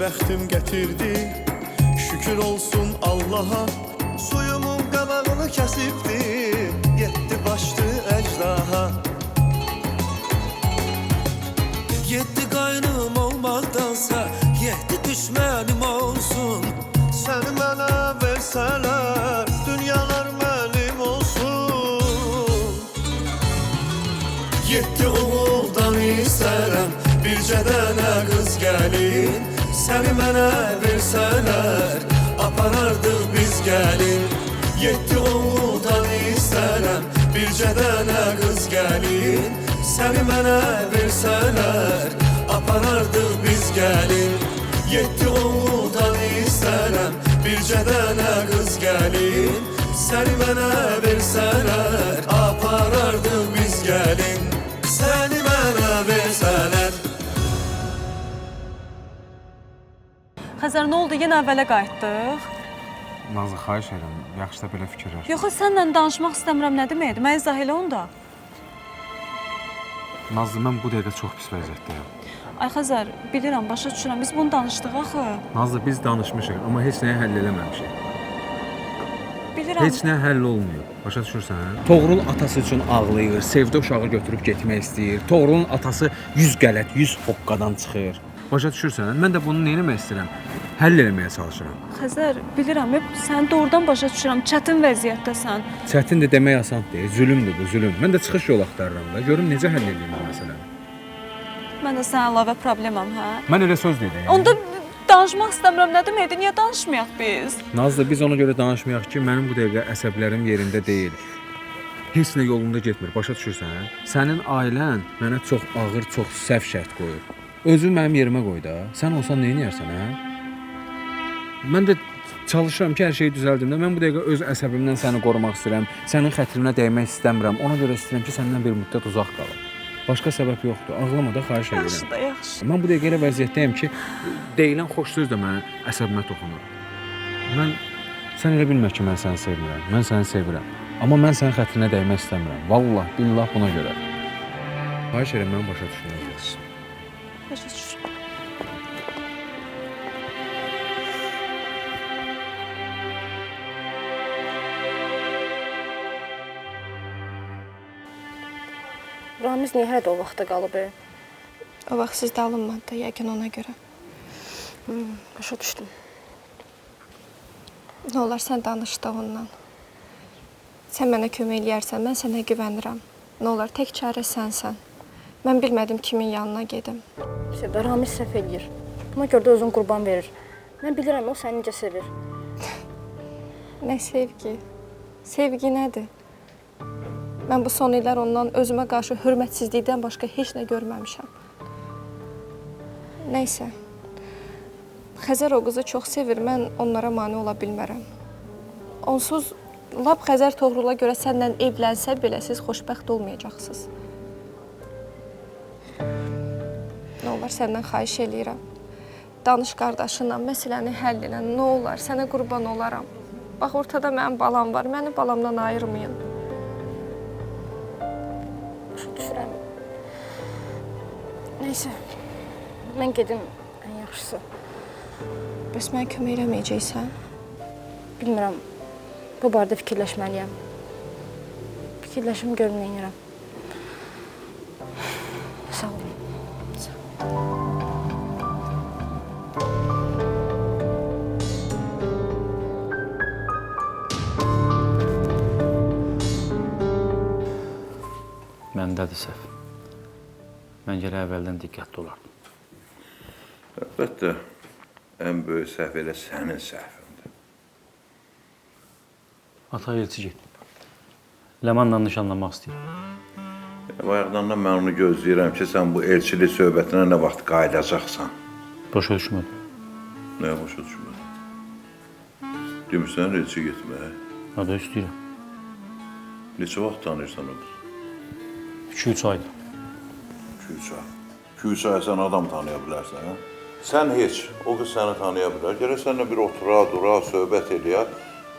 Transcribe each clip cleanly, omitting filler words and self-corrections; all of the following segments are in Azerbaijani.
bəxtim gətirdi. Şükür olsun Allaha. Suyumun qabağını kəsibdi, yetdi başdı əcdaha. Yedi qaynım olmaqdansa, yedi düşmənim olsun. Səni mənə versələr, dünyalar mənim olsun. Yeddi oğuldan istərəm, bircə dənə qız gəlin. Səni mənə versələr, aparardıq biz gəlin. Yeddi oğuldan istərəm, bircə dənə qız gəlin. Səni mənə versələr, aparardıq biz gəlin. Yeddi oğuldan istərəm, bircə dənə qız gəlin. Səni mənə versələr, aparardıq biz gəlin. Səni mənə versələr. Xəzər, nə oldu? Yenə əvvələ qayıtdıq. Nazlı, xahiş edirəm, yaxşı da belə fikirləş. Yox, səninlə danışmaq istəmirəm, nə deməkdir? Mən izah elə onda. Nazlı, mən bu dəqiqə çox pis vəziyyətdəyəm. Ay Xəzər, bilirəm, başa düşürəm. Biz bunu danışdıq axı. Nazlı, biz danışmışıq, amma heç nəyi həll eləməmişik. Bilirəm. Heç nə həll olmuyor. Başa düşürsən? Toğrul atası üçün ağlayır, sevdi uşağı götürüb getmək istəyir. Toğrulun atası 100 qələt, 100 hoqqadan çıxır. Başa düşürsən? Mən də bunu nə etmək istəyirəm? Həll eləməyə çalışıram. Xəzər, bilirəm, sən doğrudan başa düşürəm. Çətin vəziyyətdəsən. Çətindir demək asan deyil, zülümdür bu, zülüm. Mən də çıxış yol axtarıram da, görüm necə həll edeyim bu məsələni. Mən də sənə əlavə probleməm, hə? Mən elə söz deyirəm. Onda danışmaq istəmirəm, nə deməkdir? Niyə danışmayaq biz? Nazlı, biz ona görə danışmayaq ki, mənim bu dəqiqə əsəblərim yerində deyil. Heç nə yolunda getmir, başa düşürsən? Sənin ailən mənə çox ağır, çox səhv şərt qoyur. Özü mənim yerimə qoy da. Sən olsan nə edərsən, hə? Mən də çalışıram ki, hər şeyi düzəldim də. Mən bu dəqiqə öz əsəbimdən səni qorumaq istəyirəm. Sənin xətrinə dəymək istəmirəm. Ona görə istəyirəm ki, səndən bir müddət uzaq qalım. Başqa səbəb yoxdur. Ağlama da, xahiş edirəm. Yaxşı da, yaxşı. Mən bu dəqiqə elə vəziyyətdəyəm ki, deyilən xoş söz də mənim əsəbimə toxunur. Sən elə bilmə ki, mən səni sevmirəm. Mən səni sevirəm. Amma mən sənin xətrinə dəymək istəmirəm. Vallah, billah buna görə. Xahiş edirəm, məni başa düşməyəcəksən. Başa düşürəm. Ramiz niyə hələ də o vaxta qalıb? O vaxt sizdə alınmadı da, yəqin ona görə. Başa düşdüm. Nə olar, sən danış da onunla. Sən mənə kömək eləyərsən, mən sənə güvənirəm. Nə olar, tək çarə sənsən. Mən bilmədim kimin yanına gedim. Sevda, Ramiz səhv eləyir. Buna görə də özünü qurban verir. Mən bilirəm, o səni necə sevir. Nə sevgi? Sevgi nədir? Mən bu son illər ondan özümə qarşı hörmətsizlikdən başqa heç nə görməmişəm. Nəysə. Xəzər o qızı çox sevir, mən onlara mane ola bilmərəm. Onsuz, lap Xəzər Toğrula görə səndən evlənsə belə siz xoşbəxt olmayacaqsınız. Nə olar, səndən xahiş eləyirəm. Danış qardaşınla, məsələni həll elə, nə olar, sənə qurban olaram. Bax, ortada mənim balam var, məni balamdan ayırmayın. Başa düşürəm. Nəysə, mən gedim, ən yaxşısı. Bəs mən kömək eləməyəcəksən? Bilmirəm, bu barədə fikirləşməliyəm. Fikirləşim, görüm nə edirəm. Sağ olun. Məndədir səhv. Mən gələ əvvəldən diqqətli olardım. Əlbəttə, ən böyük səhv elə sənin səhvindir. Ata elçi get. Ləmanla nişanlanmaq istəyir. Bayaqdan da mən onu gözləyirəm ki, sən bu elçilik söhbətinə nə vaxt qayıdacaqsan. Başa düşmədim. Nəyə başa düşmədin? Demirsən elçi getməyə. Ada istəyirəm. Neçə vaxt tanıyırsan o qız? 2-3 aydır. 2-3 ay. 2-3 ay sən adam tanıya bilərsən, hə? Sən heç, o qız səni tanıya bilər. Gərək sənlə bir otura, dura, söhbət eləyər.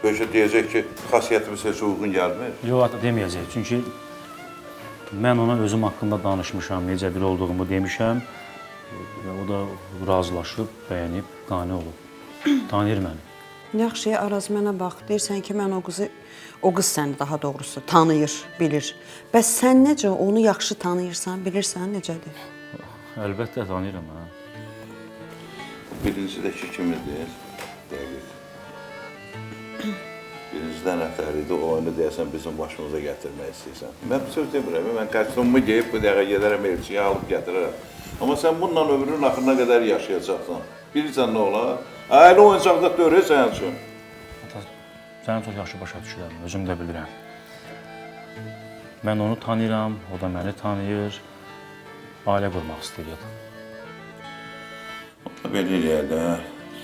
Böyəcə deyəcək ki, xasiyyətimiz heç uyğun gəlmir. Yox, ata deməyəcək. Çünki mən ona özüm haqqında danışmışam, necə biri olduğumu demişəm. O da razılaşıb, bəyənib, qane olub. Tanıyır məni. Yaxşı, Araz mənə bax. Deyirsən ki, mən o qız səni daha doğrusu tanıyır, bilir. Bəs sən necə onu yaxşı tanıyırsan, bilirsən necədir? Əlbəttə tanıyıram hə. Birincidəki kimdir? Dəqiq. Birincidən nətər idi, o onu deyəsən bizim başımıza gətirmək istəyirsən. Mən bir söz demirəm, mən kostyumumu geyib bu dəqiqə gedərəm, elçiyə alıb gətirərəm. Amma sən bununla ömrünün axırına qədər yaşayacaqsan. Bilirsən nə olar? Ailə oyuncaqda dörək sənin üçün. Ata, səni çox yaxşı başa düşürəm, özüm də bilirəm. Mən onu tanıyıram, o da məni tanıyır. Ailə qurmaq istəyir. Belə eləyək də,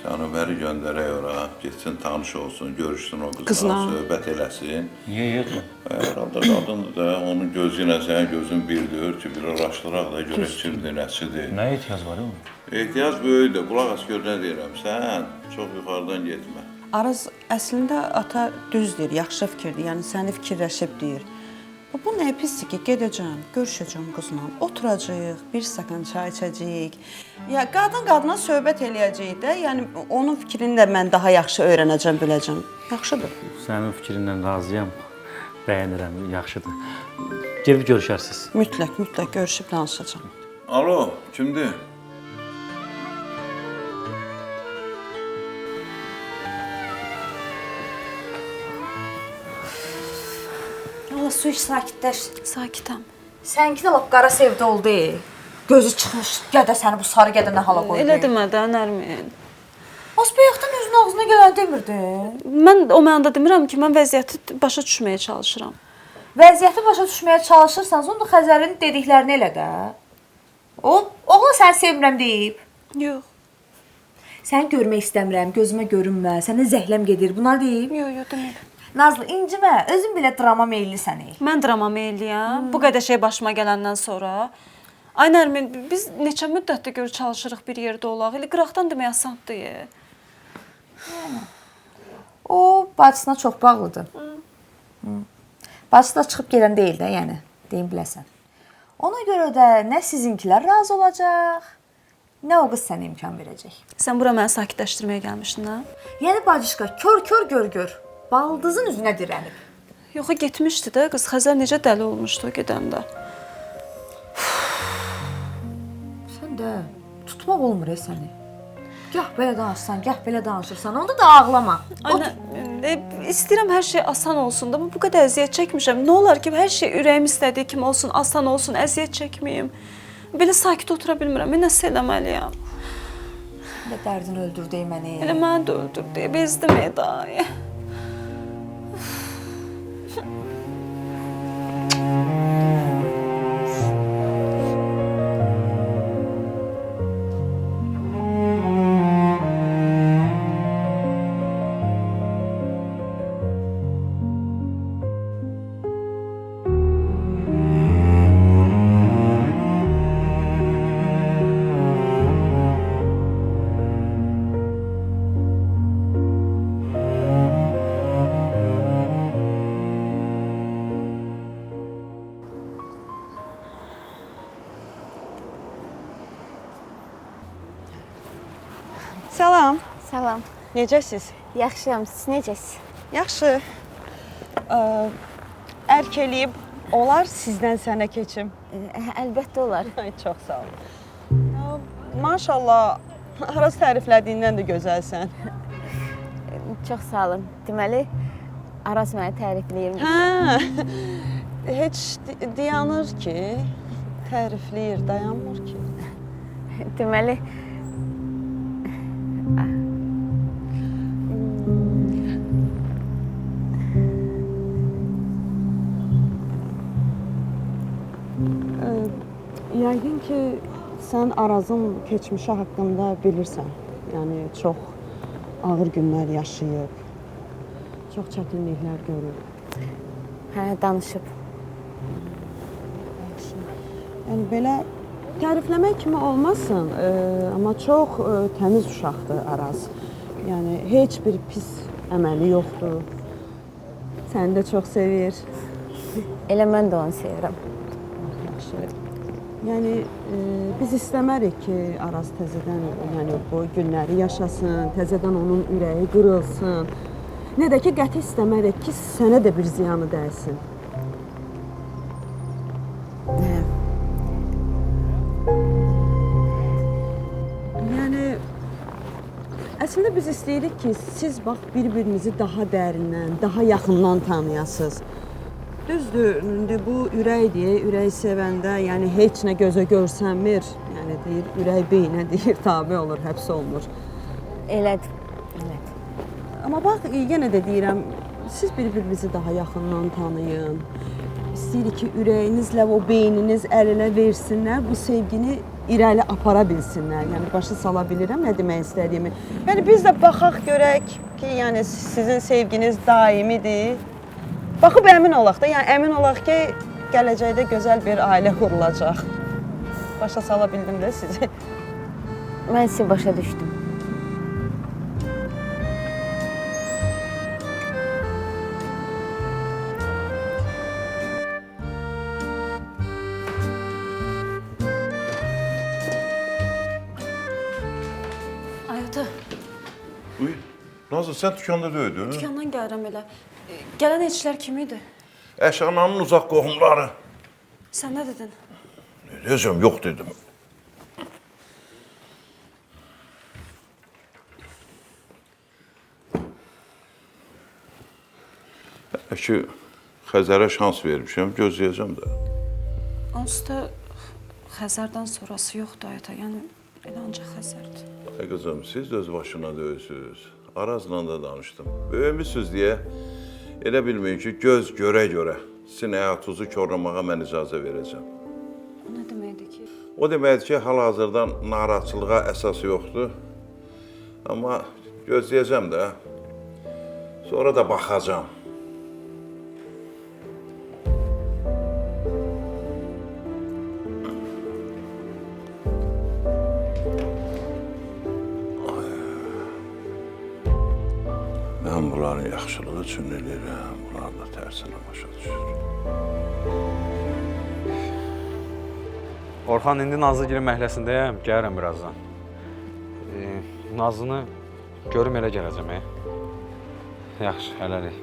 səni bəri göndərək ora, getsin, tanış olsun, görüşsün o qızla, söhbət eləsin. Niyə yedin? Herhalde qadındır da, onun gözü ilə sənin gözün birdir ki, bir araşdıraq da görək kimdir, nəsidir. Nə ehtiyac var o? Ehtiyac böyükdür, qulaq as gör nə deyirəm, sən çox yuxarıdan getmə. Araz əslində ata düz deyir, yaxşı fikirdir. Yəni səni fikirləşib deyir. Bu nə pisdir ki, gedəcəm, görüşəcəm qızla, oturacağıq, bir stəkan çay içəcəyik. Ya qadın qadına söhbət eləyəcəyik də, yəni onun fikrini də mən daha yaxşı öyrənəcəm, biləcəm. Yaxşıdır. Sənin fikrindən razıyam, bəyənirəm, yaxşıdır. Gedib görüşərsiniz. Mütləq görüşüb danışacağam. Alo, kimdir? Allah su iç, sakitləş. Sakitəm. Sənki də lap qara sevdə oldu. Gözü çıxmış, gədə səni bu sarı gədə nə hala qoydu. Elə demə də, Nərmin. Az bayaqdan özünün ağzına gələn demirdin. Mən o mənada demirəm ki, mən vəziyyəti başa düşməyə çalışıram. Vəziyyəti başa düşməyə çalışırsansa, onda Xəzərin dediklərini elə də. Oğlan səni sevmirəm deyib. Yox. Səni görmək istəmirəm, gözümə görünmə, sənə zəhləm gedir. Bunlar deyib. Yox, demir. Nazlı, incimə, özün belə drama meyillisən. Mən drama meyliyəm. Bu qədər şey başıma gələndən sonra. Ay Nərmin, biz neçə müddətdir görə çalışırıq bir yerdə olaq. Elə qıraqdan demək asandır. O, bacısına çox bağlıdır. Bacısı da çıxıb gedən deyil də, yəni, deyim biləsən. Ona görə də nə sizinkilər razı olacaq, nə o qız sənə imkan verəcək. Sən bura məni sakitləşdirməyə gəlmişdin, hə? Yəni, bacışqa, kör gör. Baldızın üzünə dirənib. Yox, getmişdi də, qız Xəzər necə dəli olmuşdu gedəndə. Sən də tutmaq olmur səni. Gah belə danışsan, gah belə danışırsan, onda da ağlama. Anə, istəyirəm hər şey asan olsun da, bu qədər əziyyət çəkmişəm. Nə olar ki, hər şey ürəyim istədiyi kimi olsun, asan olsun, əziyyət çəkməyim. Belə sakit otura bilmirəm, mən nəsə eləməliyəm. Nə dərdin öldürdü məni. Elə məni də öldürdü, bezdim Eda'yı. Salam. Salam. Necəsiz? Yaxşıyam. Siz necəsiz? Yaxşı. Ərk eləyib olar sizdən sənə keçim. Əlbəttə olar. Ay, çox sağ ol. Maşallah, Araz təriflədiyindən də gözəlsən. Çox sağ olun. Deməli, Araz məni tərifləyir. Hə, heç dayanır ki, tərifləyir, dayanmır ki. Deməli, Yəqin ki, sən Arazın keçmişi haqqında bilirsən. Yəni, çox ağır günlər yaşayıb, çox çətinliklər görüb. hə, danışıb. Yəni, belə tərifləmək kimi olmasın, amma çox təmiz uşaqdır Araz. Yəni, heç bir pis əməli yoxdur. Səni də çox sevir. Elə mən də onu sevirəm. Yaxşı. Yəni biz istəmərik ki, Araz təzədən, yəni bu günləri yaşasın, təzədən onun ürəyi qırılsın. Nə də ki, qəti istəmərik ki, sənə də bir ziyanı dəysin. Yəni əslində biz istəyirik ki, siz bax bir-birinizi daha dərindən, daha yaxından tanıyasınız. Düzdür, indi bu ürəkdir, ürək sevəndə, yəni heç nə gözə görsənmir. Yəni deyir, ürək beyinə deyir, tabe olur, həbs olunur. Elədir, elədir. Amma bax, yenə də deyirəm, siz bir-birinizi daha yaxından tanıyın. İstəyirik ki, ürəyinizlə o beyniniz əl-ələ versinlər, bu sevgini irəli apara bilsinlər. Yəni başa sala bilirəm nə demək istədiyimi. Yəni biz də baxaq görək ki, yəni sizin sevginiz daimidir. Baxıb əmin olaq da, yəni əmin olaq ki, gələcəkdə gözəl bir ailə qurulacaq. Başa sala bildim də sizi. Mən sizi başa düşdüm. Ayota, Buyur. Nazlı, sən dükanda döydün? dükandan gəlirəm elə. Gələn elçilər kim idi? Əşananın uzaq qohumları. Sən nə dedin? Ne diyeceğim, yok dedim. Ki, Xəzərə şans vermişəm, gözləyəcəm də. Onsuz da Xəzərdən sonrası yoxdur Ayota, yəni elə ancaq Xəzərdir. Ay qızım, siz də öz başına döysünüz. Arazla da danışdım. Böyümüsünüz deyə elə bilməyin ki, göz görə-görə sizin həyatınızı korlamağa mən icazə verəcəm. O nə deməkdir ki? O deməkdir ki, hal-hazırdan narahatçılığa əsas yoxdur. Amma gözləyəcəm də, sonra da baxacam. Mən bunların yaxşılığı üçün eləyirəm, bunlar da tərsinə başa düşür. Orxan, indi Nazlıgilin məhləssindəyəm, gəlirəm birazdan. Nazlını görüm elə gələcəm, Yaxşı, hələlik.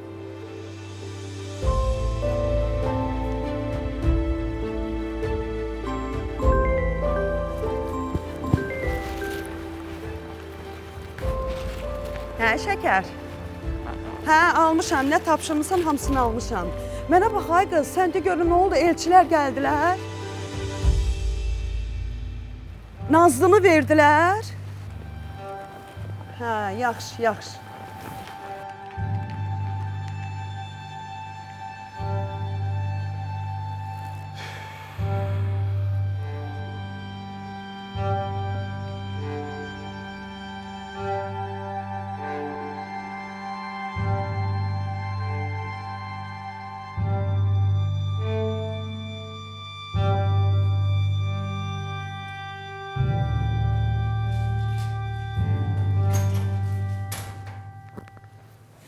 Hə, şəkər. Hə, almışam. Nə tapşırmısan, hamısını almışam. Mənə bax, ay qız, sən de görüm nə oldu? Elçilər gəldilər. Nazlını verdilər. Hə, yaxşı, yaxşı.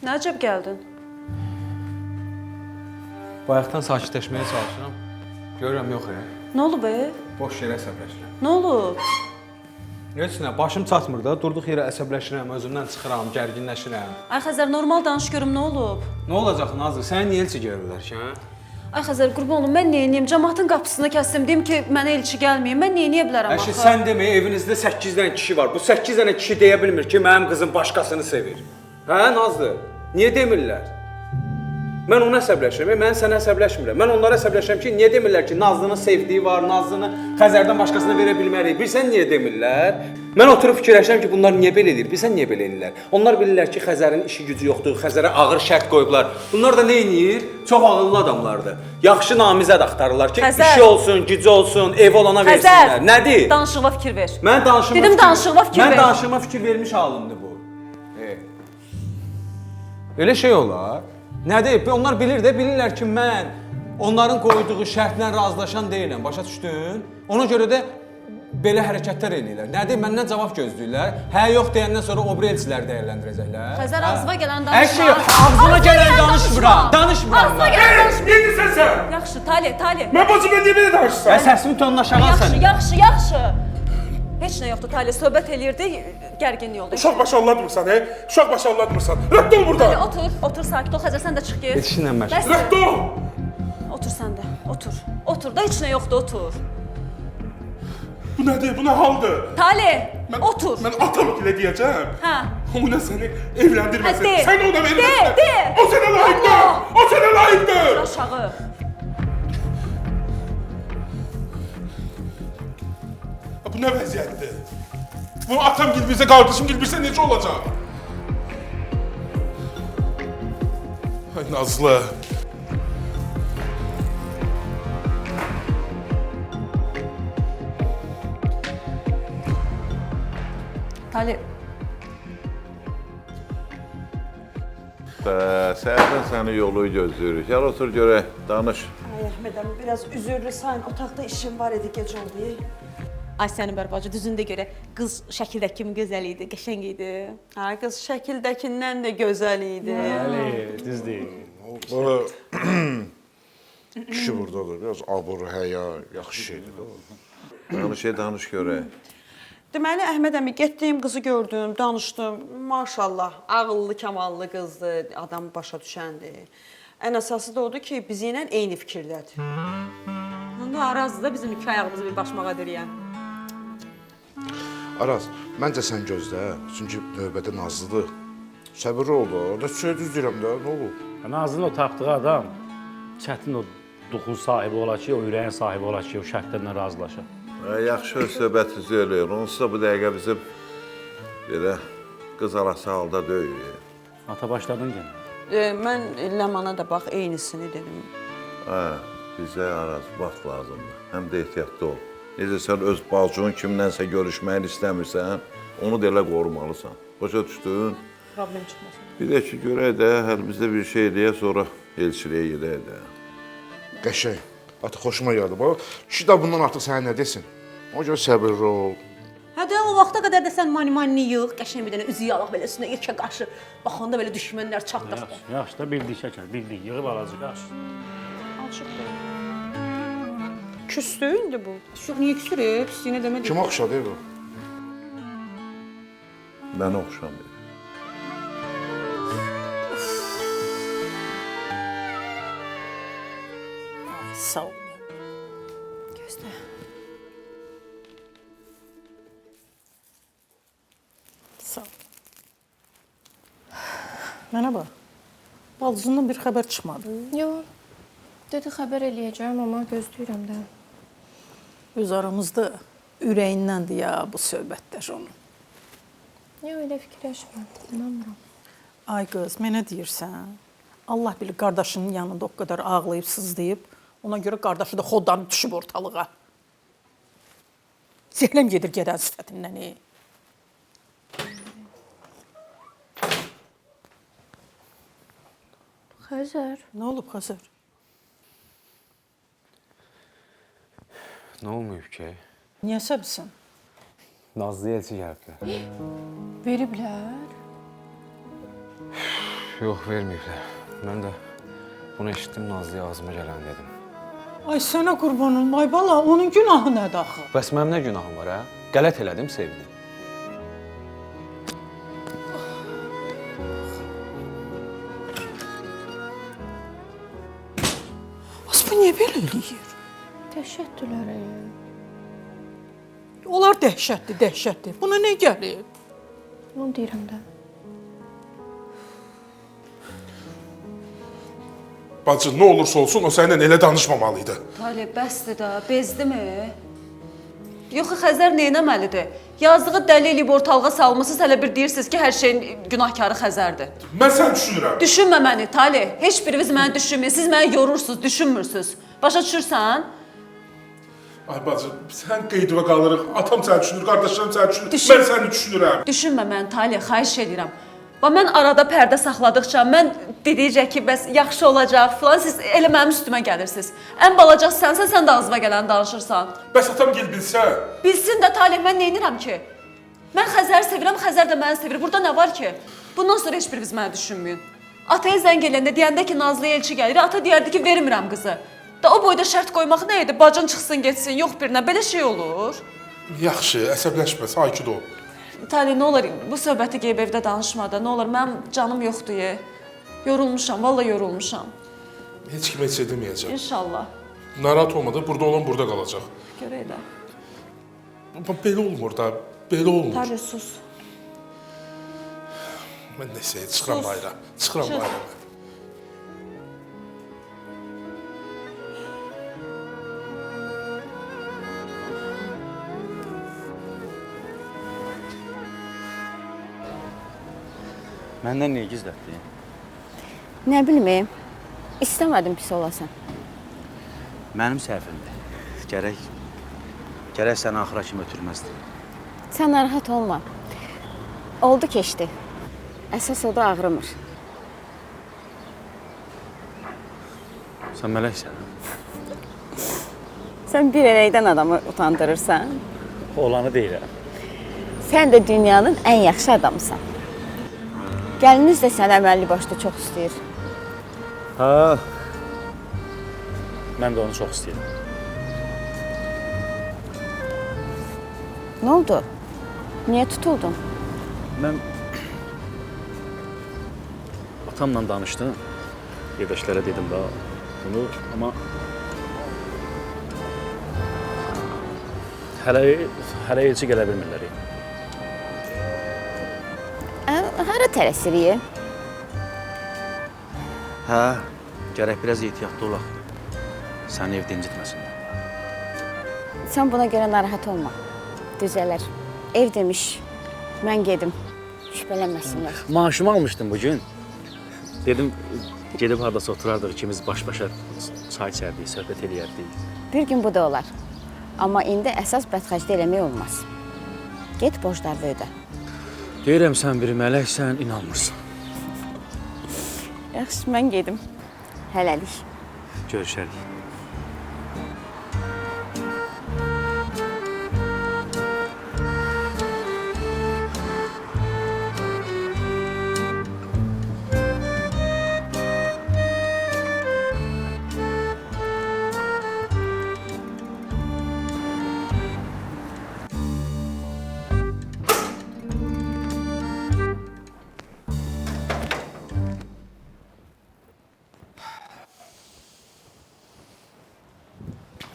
Nə əcəb gəldin? Bayaqdan sakitləşməyə çalışıram. Görürəm, yox, Nə olub, Boş yerə əsəbləşirəm. Nə olub? Heç nə, başım çatmır da, durduq yerə əsəbləşirəm, özümdən çıxıram, gərginləşirəm. Ay Xəzər, normal danış görüm, nə olub? Nə olacaq Nazlı, səni niyə elçi gəlirlər ki, Ay Xəzər, qurban olum, mən neyniyim? Cəmaatın qapısını kəsdim, deyim ki, mənə elçi gəlməyim. Mən neyniyə bilərəm axı? Sən demə, evinizdə 8 dənə kişi var. Bu 8 dənə kişi deyə bilmir ki, mənim qızım başqasını sevir. Hə, Nazlı? Niyə demirlər? Mən ona əsəbləşirəm, mən sənə əsəbləşmirəm. Mən onlara əsəbləşirəm ki, niyə demirlər ki, Nazlının sevdiyi var, Nazlını Xəzərdən başqasına verə bilmərik. Bilsən niyə demirlər? Mən oturub fikirləşirəm ki, bunlar niyə belə edir? Bilsən niyə belə edirlər? Onlar bilirlər ki, Xəzərin işi gücü yoxdur, Xəzərə ağır şərt qoyublar. Bunlar da nə edir? Çox ağıllı adamlardır. Yaxşı namizəd axtarırlar ki, işi olsun, gücü olsun, ev olana versinlər. Nədir? Danışıqla fikir ver. Mən danışıqla Dedim danışıqla fikir ver. Mən danışıqla fikir vermiş halımdır bu. Elə şey olar. Nədir? Onlar bilir də, bilirlər ki, mən onların qoyduğu şərtlə razılaşan deyiləm. Başa düşdün? Ona görə də belə hərəkətlər eləyirlər. Nədir? Məndən cavab gözləyirlər. Hə, yox deyəndən sonra o biri elçilər dəyərləndirəcəklər. Xəzər ağzıma gələn Hər şey danışma. ağzına gələn danışmıram. Danışmıram. Ağzına mən. gələn danışma. Nedirsən sən? Yaxşı, Tale, Tale. Mən bacımla niyə belə danışırsan? Və səsimi tonunu aşağı al Yaxşı, sən. yaxşı, yaxşı. Heç nə yoxdur, Tale. Söhbət eləyirdik, gərginlik oldu. Uşaq başı alladmırsan, he? Uşaq başı alladmırsan. Rədd ol Tale, buradan. otur, otur, sakit ol. Xəzər, sən də çıx get. Yetişinlə məşğul. Bəs, Rədd ol. otur sən də, otur. Otur da, heç nə yoxdur, otur. Bu nədir? Bu nə haldır? Tale, otur. Mən atamı dilə deyəcəm. Hə. Ona səni evləndirməsin. Hə, de. Sən ona verirsən. De. O sənə layiqdir. Allah. O sənə layiqdir. Aşağı. Bu nə vəziyyətdir? Bu atam gilbirsə, qardaşım gilbirsə necə olacaq? Ay Nazlı. Tale, Səhərdən səni yolu gözləyirik. Gəl otur görək, danış. Ay Əhmədəm, biraz üzürlüsən. Otaqda işim var idi, gec oldu. Ay sənin bacı, düzündə görə qız şəkildəki kimi gözəl idi, qəşəng idi. Ay qız şəkildəkindən də gözəl idi. Böyle kişi buradadır. Biraz abur, həya, yaxşı şeydir də o. Danış görək. Deməli, Əhməd əmi, getdiyim qızı gördüm, danışdım. Maşallah, ağıllı, kamallı qızdır, adam başa düşəndir. Ən əsası da odur ki, bizi ilə eyni fikirdədir. Onda Arazda bizim iki ayağımızı bir başmağa dörəyən. Araz, məncə sən gözlə, çünki növbədə Nazlıdır. Səbirli ol da, orada söz deyirəm də, nə olur? Nazlının o tapdığı adam çətin o duxun sahibi ola ki, o ürəyin sahibi ola ki, o şərtlərlə razılaşa. Yaxşı söhbətinizi eləyir. Onsuz da bu dəqiqə bizim belə qız arası halda deyil. Ata başladın gene. Mən Ləmana da bax, eynisini dedim. Hə, bizə Araz vaxt lazımdır. Həm də ehtiyatlı ol. Necə sən öz bacının kimlənsə görüşməyini istəmirsən, onu da elə qorumalısan. Başa düşdün? Problem çıxmasın. Bir də ki, görək də, əlimizdə bir şey eləyək, sonra elçiliyə gedək də. Qəşəng, artıq xoşuma gəldi. Bax, kişi də bundan artıq sənə nə desin? O görə səbirli ol. Hə də o vaxta qədər də sən mani yığ, qəşəng bir dənə üzü yalaq belə üstünə yekə qaşı. Baxanda belə düşmənlər çatdaq. Yaxşı da bildik şəkər, bildik. Yığıb alacaq qaşı. Küstü indi bu. Çox niyə küsürüb? Pisiyinə demə. Kim oxşadı bu? Mənə oxşamır. Sağ ol. Gözlə. Sağ ol. Mənə bax. Baldızından bir xəbər çıxmadı. Yox. Dedi xəbər eləyəcəm, amma gözləyirəm də. Öz aramızda ürəyindəndir ya bu söhbətlər onun. Yox, elə fikirləşmə. İnanmıram. Ay qız, mənə deyirsən, Allah bilir qardaşının yanında o qədər ağlayıb, sızlayıb, ona görə qardaşı da xodanı düşüb ortalığa. Zehləm gedir gedən sifətindən. Xəzər. Nə olub Xəzər? Nə olmayıb ki? Niyə səbirsən? Nazlı elçi gəliblər. Veriblər. Yox, verməyiblər. Mən də bunu eşitdim, Nazlıya ağzıma gələn dedim. Ay sənə qurban olum, ay bala, onun günahı nədir axı? Bəs mənim nə günahım var, hə? Qələt elədim, sevdim. Bəs bu niyə belə eləyir? Dəhşətdilər. Onlar dəhşətdir, dəhşətdir. Buna nə gəlib? Onu deyirəm də. Bacı, nə olursa olsun, o səninlə elə danışmamalıydı. Tale, bəsdir də, bezdimi? Yox, Xəzər neynəməlidir? Yazdığı dəli eləyib ortalığa salmışsınız, hələ bir deyirsiniz ki, hər şeyin günahkarı Xəzərdir. Mən səni düşünürəm. Düşünmə məni, Tale. Heç biriniz məni düşünməyin. Siz məni yorursunuz, düşünmürsünüz. Başa düşürsən? Ay bacı, sən qeydivə qalırıq. Atam səni düşünür, qardaşlarım səni düşünür. Mən səni düşünürəm. Düşünmə məni, Tale, xahiş edirəm. Və mən arada pərdə saxladıqca, mən dedikcə ki, bəs yaxşı olacaq filan, siz elə mənim üstümə gəlirsiniz. Ən balaca sənsən, sən də ağzıma gələni danışırsan. Bəs atam gel bilsə? Bilsin də Talih, mən neynirəm ki? Mən Xəzəri sevirəm, Xəzər də məni sevir. Burada nə var ki? Bundan sonra heç biriniz məni düşünməyin. Ataya zəng gələndə deyəndə ki, Nazlı elçi gəlir, ata deyərdi ki, vermirəm qızı. Da o boyda şərt qoymaq nə idi? Bacın çıxsın, getsin, yox birinə. Belə şey olur. Yaxşı, əsəbləşmə, sakit ol. Talih, nə olur bu söhbəti qeyb evdə danışma da. Nə olur, mənim canım yoxdur. Yorulmuşam, vallahi yorulmuşam. Heç kimə heç şey deməyəcəm. İnşallah. Narahat olma da, burada olan burada qalacaq. Görək də. Belə olmur da, belə olmur. Talih, sus. Mən nəsə, çıxıram bayra. Çıxıram bayra. Məndən niyə gizlətdin? Nə bilməyim. İstəmədim pis olasan. Mənim səhvimdir. Gərək səni axıra kimi ötürməzdi. Sən narahat olma. Oldu keçdi. Əsas o da ağrımır. Sən mələksən. Sən bir eləkdən adamı utandırırsan. Olanı deyirəm. Sən də dünyanın ən yaxşı adamısan. Gəliniz də səni əməlli başda çox istəyir. Ha. Mən də onu çox istəyirəm. Nə oldu? Niyə tutuldun? Mən atamla danışdım. Yedəşlərə dedim da bunu, amma hələ elçi gələ bilmirlər. Hara tələsirik? Hə, gərək biraz ehtiyatlı olaq. Səni evdə incitməsinlər. Sən buna görə narahat olma. Düzələr. Ev demiş, mən gedim. Şübhələnməsinlər. Maaşımı almışdım bugün. Dedim, gedib haradasa oturardıq, ikimiz baş-başa çay içərdik, söhbət eləyərdik. Bir gün bu da olar. Amma indi əsas bədxərcdə eləmək olmaz. Get borclarını ödə. Deyirəm, sən bir mələksən, inanmırsan. Yaxşı, mən gedim. Hələlik. Görüşərik.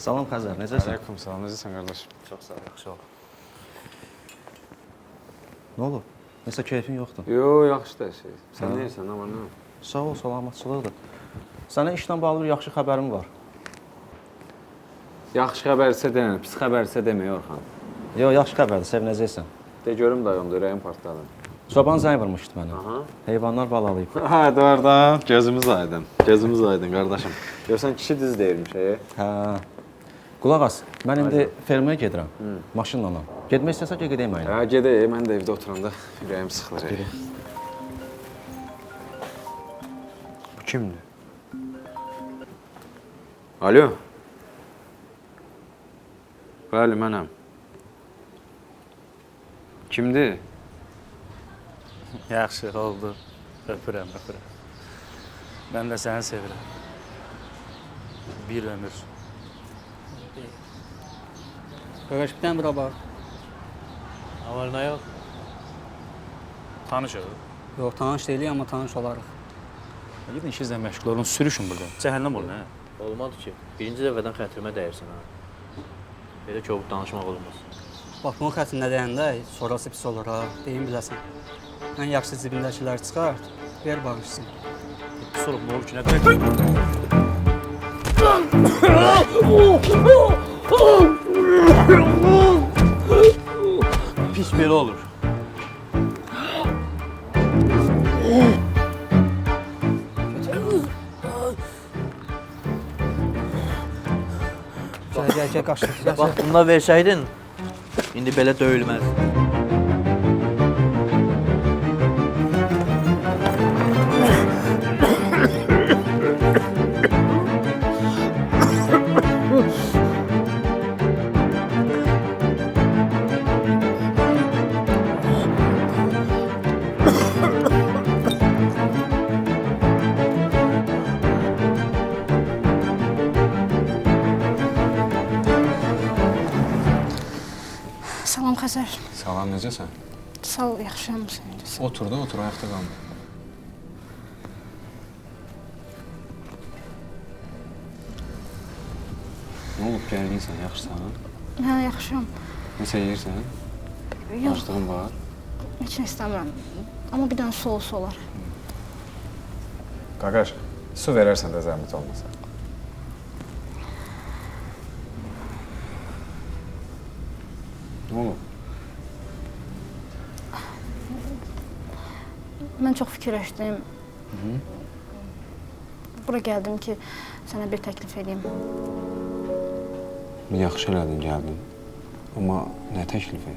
Salam Xəzər, necəsən? Aleyküm salam, necəsən qardaşım? Çox sağ ol, yaxşı ol. Nə olub? Nəsə keyfin yoxdur? Yox, yaxşı da şey. Sən neysən, amma nə? Sağ ol, salamatçılıqdır. Sənə işlə bağlı bir yaxşı xəbərim var. Yaxşı xəbərsə denən, pis xəbərsə demək Orxan. Yox, yaxşı xəbərdir, sevinəcəksən. De görüm dayımda, ürəyim partladı. Çoban zəng vurmuşdu mənə. Heyvanlar balalayıb. Hə, doğrudan. Gözümüz aydın. Gözümüz aydın qardaşım. Görsən kişi düz deyirmiş, Hə. Qulaq as, mən indi fermaya gedirəm, maşınla. Getmək istəsə ki, gedəyim mənə. Hə, gedək, mən də evdə oturanda ürəyim sıxılır. Bu kimdir? Alo? Bəli, mənəm. Kimdir? Yaxşı, oldu. Öpürəm. Mən də səni sevirəm. Bir ömür. Qardaşımdan bura bax. Var nə yox? Tanışıq. Yox, tanış deyilik, amma tanış olarıq. Gidin işinizlə məşğul olun, sürüşün burada. Cəhənnəm olun, hə? Olmadı ki. Birinci dəfədən xətrimə dəyirsən, ha. Belə kobud danışmaq olmaz. Bax, bunun xətrinə dəyəndə sonrası pis olur, ha. Deyim biləsən. Ən yaxşı cibindəkiləri çıxart, ver bağışsın. Pis olub, nə olur ki, nə Pis belə olur. Gəl, qaçdır. Bax, bununla versəydin, indi belə döyülməz. Xəzər, Salam, necəsən? sağ ol, yaxşıyam sən necəsən? Otur da, otur, ayaqda qalma. Nə olub, gəldiysən, yaxşısan? Hə, yaxşıyam. Nəsə yeyirsən? Yox, Aclığın var? heç nə istəmirəm. Amma bir dənə su olsa olar. Qaqaş, su verərsən də zəhmət olmasa. Nə olub? Mən çox fikirləşdim. Bura gəldim ki, sənə bir təklif edeyim. Yaxşı elədin, gəldin. Amma nə təklifi?